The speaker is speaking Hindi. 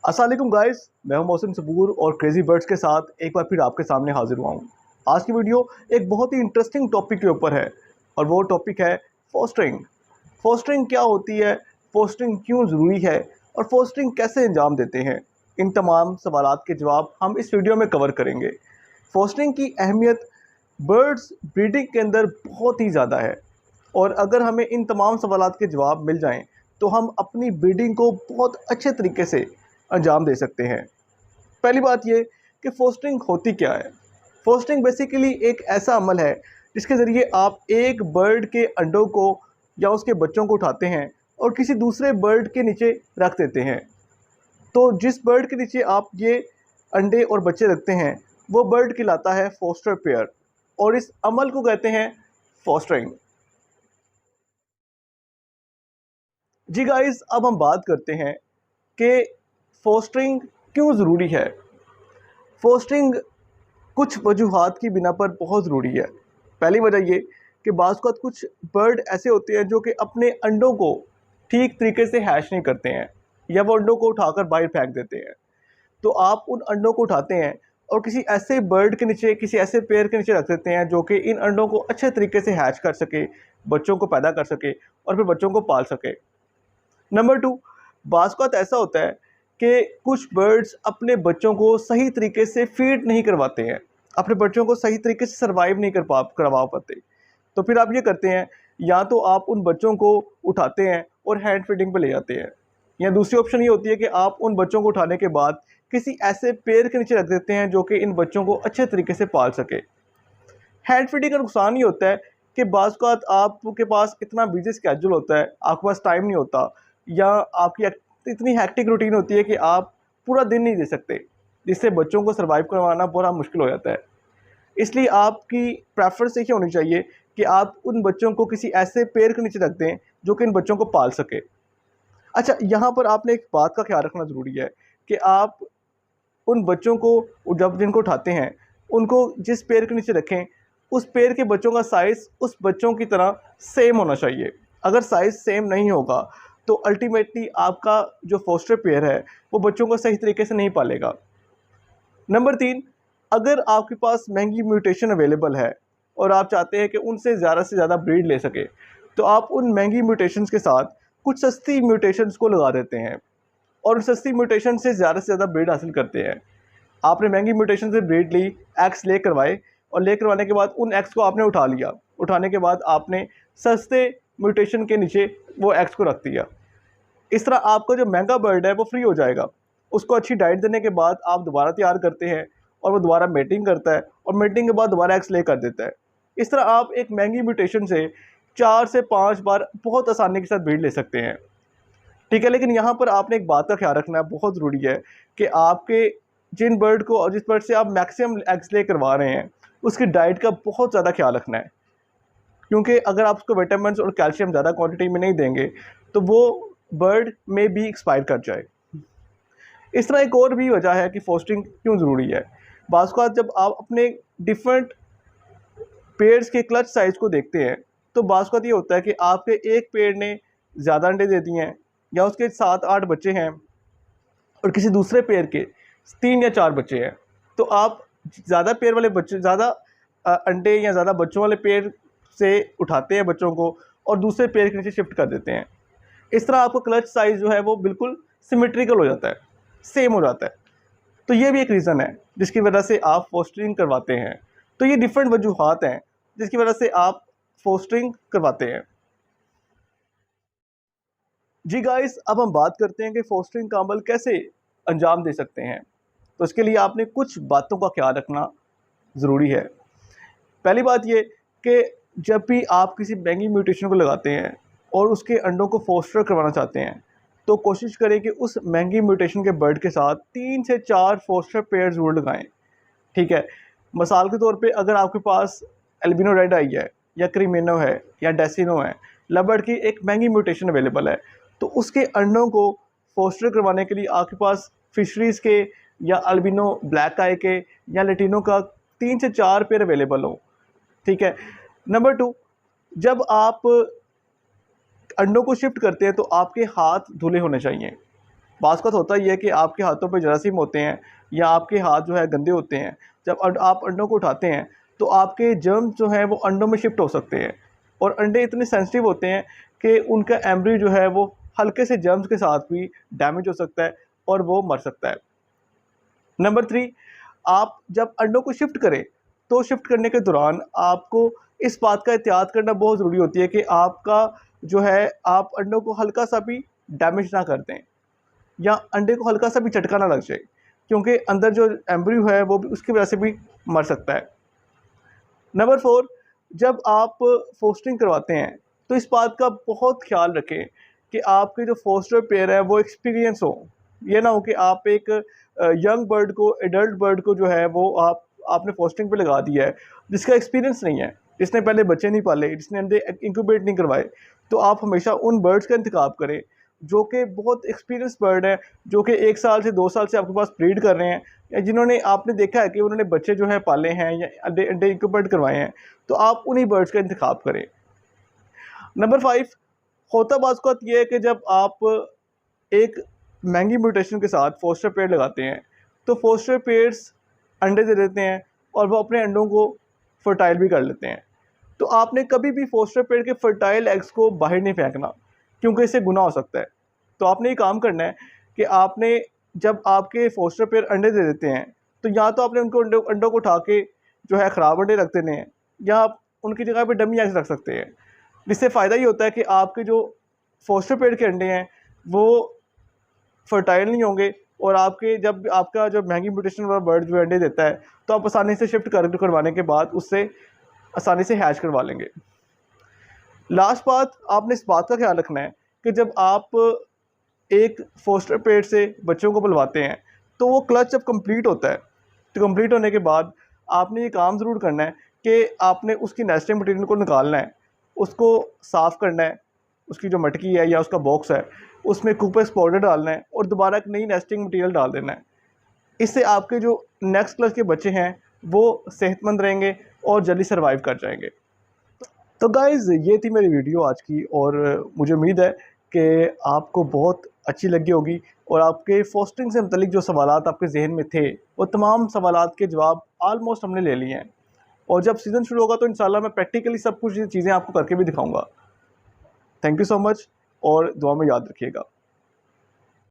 अस्सलाम वालेकुम गाइस, मैं हूं मौसम सबूर और क्रेजी बर्ड्स के साथ एक बार फिर आपके सामने हाजिर हुआ हूं। आज की वीडियो एक बहुत ही इंटरेस्टिंग टॉपिक के ऊपर है और वो टॉपिक है फोस्टरिंग। फोस्टरिंग क्या होती है, फोस्टरिंग क्यों ज़रूरी है और फोस्टरिंग कैसे अंजाम देते हैं, इन तमाम सवालात के जवाब हम इस वीडियो में कवर करेंगे। फोस्टरिंग की अहमियत बर्ड्स ब्रीडिंग के अंदर बहुत ही ज़्यादा है और अगर हमें इन तमाम सवालात के जवाब मिल जाएं तो हम अपनी ब्रीडिंग को बहुत अच्छे तरीके से अंजाम दे सकते हैं। पहली बात ये कि फोस्टरिंग होती क्या है। फोस्टरिंग बेसिकली एक ऐसा अमल है जिसके ज़रिए आप एक बर्ड के अंडों को या उसके बच्चों को उठाते हैं और किसी दूसरे बर्ड के नीचे रख देते हैं। तो जिस बर्ड के नीचे आप ये अंडे और बच्चे रखते हैं वो बर्ड कहलाता है फोस्टर पेयर और इस अमल को कहते हैं फोस्टरिंग। जी गाइस, अब हम बात करते हैं कि फोस्टरिंग क्यों ज़रूरी है। फोस्टरिंग कुछ वजूहात की बिना पर बहुत ज़रूरी है। पहली वजह ये कि बाज़ औक़ात कुछ बर्ड ऐसे होते हैं जो कि अपने अंडों को ठीक तरीके से हैच नहीं करते हैं या वो अंडों को उठाकर बाहर फेंक देते हैं। तो आप उन अंडों को उठाते हैं और किसी ऐसे बर्ड के नीचे, किसी ऐसे पेयर के नीचे रख देते हैं जो कि इन अंडों को अच्छे तरीके से हैच कर सके, बच्चों को पैदा कर सके और फिर बच्चों को पाल सके। नंबर 2, बाज़ औक़ात ऐसा होता है कि कुछ बर्ड्स अपने बच्चों को सही तरीके से फीड नहीं करवाते हैं, अपने बच्चों को सही तरीके से सर्वाइव नहीं करवा पाते। तो फिर आप ये करते हैं, या तो आप उन बच्चों को उठाते हैं और हैंड फीडिंग पे ले जाते हैं, या दूसरी ऑप्शन ये होती है कि आप उन बच्चों को उठाने के बाद किसी ऐसे पेड़ के नीचे रख देते हैं जो कि इन बच्चों को अच्छे तरीके से पाल सके। हैंड फीडिंग का नुकसान ये होता है कि बाज़ औक़ात आपके पास इतना बिजी स्केड्यूल होता है, आपके पास टाइम नहीं होता या आपकी इतनी हैक्टिक रूटीन होती है कि आप पूरा दिन नहीं दे सकते, जिससे बच्चों को सर्वाइव करवाना बड़ा मुश्किल हो जाता है। इसलिए आपकी प्रेफरेंस ये होनी चाहिए कि आप उन बच्चों को किसी ऐसे पेड़ के नीचे रख दें जो कि इन बच्चों को पाल सके। अच्छा, यहाँ पर आपने एक बात का ख्याल रखना ज़रूरी है कि आप उन बच्चों को जब जिनको उठाते हैं उनको जिस पेड़ के नीचे रखें, उस पेड़ के बच्चों का साइज़ उस बच्चों की तरह सेम होना चाहिए। अगर साइज़ सेम नहीं होगा तो अल्टीमेटली आपका जो फोस्टर पेयर है वो बच्चों को सही तरीके से नहीं पालेगा। नंबर 3, अगर आपके पास महंगी म्यूटेशन अवेलेबल है और आप चाहते हैं कि उनसे ज़्यादा से ज़्यादा ब्रीड ले सके, तो आप उन महंगी म्यूटेशंस के साथ कुछ सस्ती म्यूटेशंस को लगा देते हैं और उन सस्ती म्यूटेशन से ज़्यादा ब्रीड हासिल करते हैं। आपने महंगी म्यूटेशन से ब्रीड ली, एग्स ले करवाए और ले करवाने के बाद उन एग्स को आपने उठा लिया। उठाने के बाद आपने सस्ते म्यूटेशन के नीचे वो एग्स को रख दिया। इस तरह आपका जो महंगा बर्ड है वो फ्री हो जाएगा। उसको अच्छी डाइट देने के बाद आप दोबारा तैयार करते हैं और वो दोबारा मेटिंग करता है और मेटिंग के बाद दोबारा एग्स ले कर देता है। इस तरह आप एक महंगी म्यूटेशन से 4 से 5 बार बहुत आसानी के साथ ब्रीड ले सकते हैं। ठीक है, लेकिन यहाँ पर आपने एक बात का ख्याल रखना है, बहुत ज़रूरी है कि आपके जिन बर्ड को और जिस बर्ड से आप मैक्सिमम एग्स ले करवा रहे हैं उसकी डाइट का बहुत ज़्यादा ख्याल रखना है, क्योंकि अगर आप उसको विटामिन और कैल्शियम ज़्यादा क्वांटिटी में नहीं देंगे तो वो बर्ड में भी एक्सपायर कर जाए। इस तरह एक और भी वजह है कि फोस्टरिंग क्यों ज़रूरी है। बाज़ औक़ात जब आप अपने डिफरेंट पेयर्स के क्लच साइज़ को देखते हैं तो बाज़ औक़ात ये होता है कि आपके एक पेड़ ने ज़्यादा अंडे दे दिए हैं या उसके 7-8 बच्चे हैं और किसी दूसरे पेड़ के 3 या 4 बच्चे हैं, तो आप ज़्यादा पेड़ वाले बच्चे, ज़्यादा अंडे या ज़्यादा बच्चों वाले पेड़ से उठाते हैं बच्चों को और दूसरे पेड़ के नीचे शिफ्ट कर देते हैं। इस तरह आपका क्लच साइज़ जो है वो बिल्कुल सिमेट्रिकल हो जाता है, सेम हो जाता है। तो ये भी एक रीज़न है जिसकी वजह से आप फोस्टरिंग करवाते हैं। तो ये डिफरेंट वजूहात हैं जिसकी वजह से आप फोस्टरिंग करवाते हैं। जी गाइस, अब हम बात करते हैं कि फोस्टरिंग का अमल कैसे अंजाम दे सकते हैं। तो इसके लिए आपने कुछ बातों का ख्याल रखना ज़रूरी है। पहली बात ये कि जब भी आप किसी महंगी म्यूटेशन को लगाते हैं और उसके अंडों को फोस्टर करवाना चाहते हैं तो कोशिश करें कि उस महंगी म्यूटेशन के बर्ड के साथ 3 से 4 फोस्टर पेयर ज़रूर लगाएं। ठीक है, मिसाल के तौर पे अगर आपके पास एल्बिनो रेड आई है या क्रीमेनो है या डेसिनो है, लबर्ड की एक महंगी म्यूटेशन अवेलेबल है, तो उसके अंडों को फोस्टर करवाने के लिए आपके पास फिशरीज़ के या अल्बिनो ब्लैक आई के या लेटिनो का 3 से 4 पेयर अवेलेबल हो। ठीक है। नंबर 2, जब आप अंडों को शिफ्ट करते हैं तो आपके हाथ धुले होने चाहिए। बाज़ होता ही है कि आपके हाथों पे जरासीम होते हैं या आपके हाथ जो है गंदे होते हैं। जब आप अंडों को उठाते हैं तो आपके जर्म्स जो हैं वो अंडों में शिफ्ट हो सकते हैं, और अंडे इतने सेंसिटिव होते हैं कि उनका एम्ब्रियो जो है वो हल्के से जर्म्स के साथ भी डैमेज हो सकता है और वो मर सकता है। नंबर 3, आप जब अंडों को शिफ्ट करें तो शिफ्ट करने के दौरान आपको इस बात का एहतियात करना बहुत ज़रूरी होती है कि आपका जो है आप अंडों को हल्का सा भी डैमेज ना कर दें या अंडे को हल्का सा भी झटका ना लग जाए, क्योंकि अंदर जो एम्ब्रियो है वो भी उसकी वजह से भी मर सकता है। नंबर 4, जब आप फोस्टरिंग करवाते हैं तो इस बात का बहुत ख्याल रखें कि आपके जो फोस्टर पेयर है वो एक्सपीरियंस हो। ये ना हो कि आप एक यंग बर्ड को, एडल्ट बर्ड को जो है वो आपने फोस्टरिंग पे लगा दिया है, जिसका एक्सपीरियंस नहीं है, जिसने पहले बच्चे नहीं पाले, जिसने अंडे इंक्यूबेट नहीं करवाए। तो आप हमेशा उन बर्ड्स का इंतखाब करें जो कि बहुत एक्सपीरियंस बर्ड है, जो कि 1 साल से 2 साल से आपके पास ब्रीड कर रहे हैं, या जिन्होंने आपने देखा है कि उन्होंने बच्चे जो है पाले हैं या अंडे अंडे इंक्यूबेट करवाए हैं। तो आप उन्हीं बर्ड्स का इंतखाब करें। नंबर 5, होता बात ये है कि जब आप एक महंगी म्यूटेशन के साथ फोस्टर पेयर लगाते हैं तो फोस्टर पेयर्स अंडे दे देते हैं और वो अपने अंडों को फर्टाइल भी कर लेते हैं। तो आपने कभी भी फोस्टर पेयर के फर्टाइल एग्स को बाहर नहीं फेंकना, क्योंकि इससे गुनाह हो सकता है। तो आपने ये काम करना है कि आपने जब आपके फोस्टर पेयर अंडे दे देते हैं तो या तो आपने उनको अंडों को उठा के जो है ख़राब अंडे रख देने हैं, या आप उनकी जगह पे डमी एग्स रख सकते हैं। जिससे फ़ायदा ये होता है कि आपके जो फोस्टर पेयर के अंडे हैं वो फर्टाइल नहीं होंगे, और आपके जब आपका जो महंगी म्यूटेशन वाला बर्ड जो अंडे देता है तो आप आसानी से शिफ्ट करवाने के बाद उससे आसानी से हैच करवा लेंगे। लास्ट बात, आपने इस बात का ख्याल रखना है कि जब आप एक फोस्टर पेयर से बच्चों को बुलवाते हैं तो वो क्लच जब कंप्लीट होता है तो कंप्लीट होने के बाद आपने ये काम ज़रूर करना है कि आपने उसकी नेस्टिंग मटेरियल को निकालना है, उसको साफ़ करना है, उसकी जो मटकी है या उसका बॉक्स है उसमें कूपेक्स पाउडर डालना है और दोबारा एक नई नेस्टिंग मटेरियल डाल देना है। इससे आपके जो नेक्स्ट क्लच के बच्चे हैं वो सेहतमंद रहेंगे और जल्दी सर्वाइव कर जाएंगे। तो गाइज़, ये थी मेरी वीडियो आज की, और मुझे उम्मीद है कि आपको बहुत अच्छी लगी होगी, और आपके फोस्टरिंग से मुतल्लिक जो सवालात आपके जहन में थे वो तमाम सवालात के जवाब आलमोस्ट हमने ले लिए हैं। और जब सीज़न शुरू होगा तो इंशाल्लाह मैं प्रैक्टिकली सब कुछ चीज़ें आपको करके भी दिखाऊंगा। थैंक यू सो मच, और दुआ में याद रखिएगा।